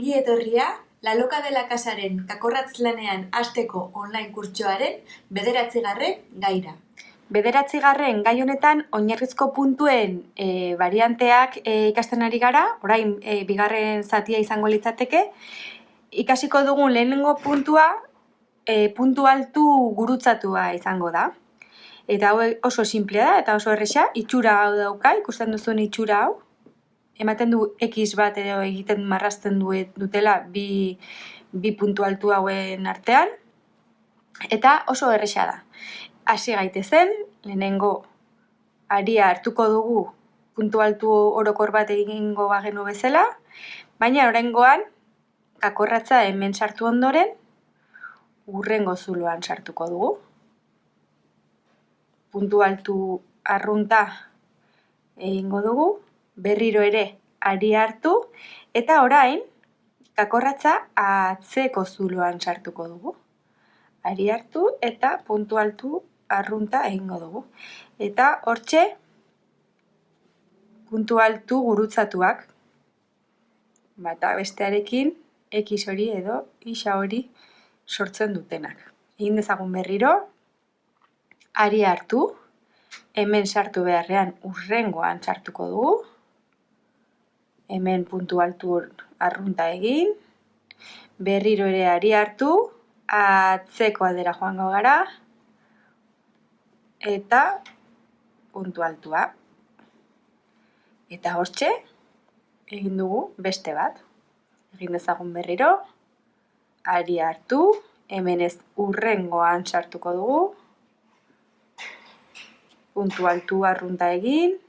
Ongi etorria, La Loca de la Casaren kakorratz lanean hasteko online kurtsoaren 9. gaira. 9. gai honetan oinarrizko puntuen varianteak ikasten ari gara, orain bigarren zatia izango litzateke. Ikasiko dugun lehenengo puntua puntu altu gurutzatua izango da. Eta hau oso simplea da eta oso erresa, itxura hau dauka, ikusten duzun itxura hau. Ematen du X bat edo egiten marrazten dutela bi puntu altu hauen artean. Eta oso erresa da. Hasi gaitezen, lehenengo aria hartuko dugu puntu altu orokor bat egingo bagenu bezala, baina oraingoan kakorratza hemen sartu ondoren, hurrengo zuloan sartuko dugu. Puntu altu arrunta egingo dugu, berriro ere aria hartu, eta orain kakorratza atzeko zuloan sartuko dugu. Aria hartu eta puntu altu arrunta egingo dugu. Eta hortxe puntu altu gurutzatuak, bata bestearekin X hori edo Y hori sortzen dutenak. Egin dezagun berriro, aria hartu, hemen sartu beharrean hurrengoan sartuko dugu. Hemen puntu altu arrunta egin, berriro ere aria hartu, atzeko aldera joango gara, eta puntu altua. Eta hortxe, egin dugu beste bat. Egin dezagun berriro, aria hartu, hemen ez hurrengoan sartuko dugu, puntu altu arrunta egin,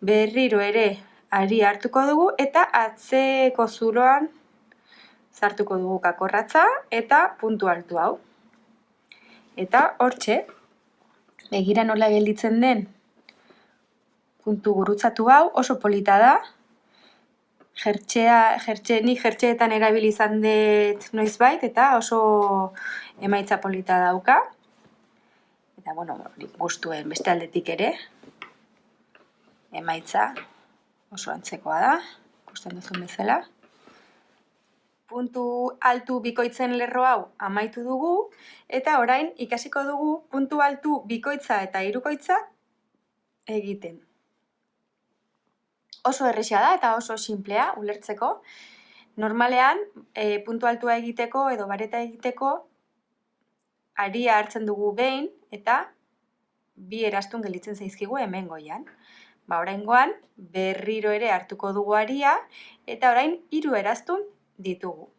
berriro ere aria hartuko dugu eta atzeko zuloan sartuko dugu kakorratza eta puntu altu hau. Eta hortxe, begira nola gelditzen den puntu gurutzatu hau oso polita da. Nik jertxeetan erabili izan dut noizbait eta oso emaitza polita dauka. Eta nik gustuen beste aldetik ere, emaitza oso antzekoa da, ikusten duzun bezala. Puntu altu bikoitzen lerro hau amaitu dugu, eta orain ikasiko dugu puntu altu bikoitza eta hirukoitza egiten. Oso erresa da eta oso simplea ulertzeko. Normalean, puntu altua egiteko edo bareta egiteko aria hartzen dugu behin eta bi eraztun gelditzen zaizkigu hemen goian. Oraingoan berriro ere hartuko dugu aria eta orain 3 eraztun ditugu.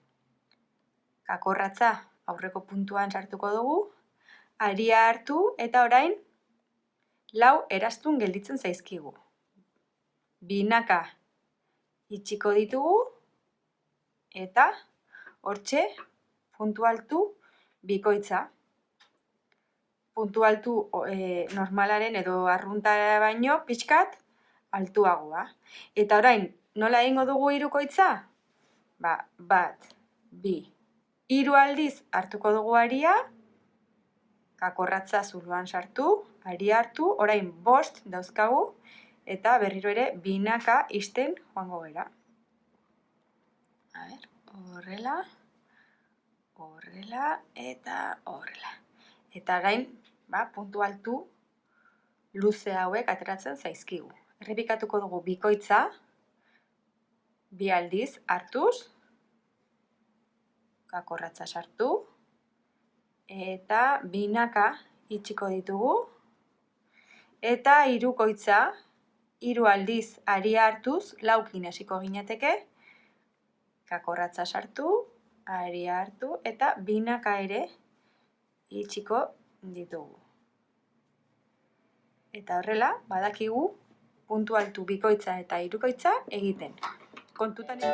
Kakorratza aurreko puntuan sartuko dugu, aria hartu eta orain 4 eraztun gelditzen zaizkigu. Binaka itxiko ditugu eta hortxe puntu altu bikoitza. Puntu altu normalaren edo arrunta baino pixkat altuagoa. Eta orain, nola egingo dugu hirukoitza? 1, 2, 3 aldiz hartuko dugu aria, kakorratza zuloan sartu, aria hartu, orain 5 dauzkagu, eta berriro ere binaka ixten joango gara. Horrela, horrela eta horrela. Eta orain, puntu altu luze hauek ateratzen zaizkigu. Errepikatuko dugu bikoitza, 2 aldiz hartuz, kakorratza sartu, eta binaka itxiko ditugu, eta hirukoitza, 3 aldiz aria hartuz, 4 hasiko ginateke, kakorratza sartu, aria hartu, eta binaka ere itxiko ditugu. Eta horrela, badakigu puntu altu bikoitza eta hirukoitza egiten. Kontutan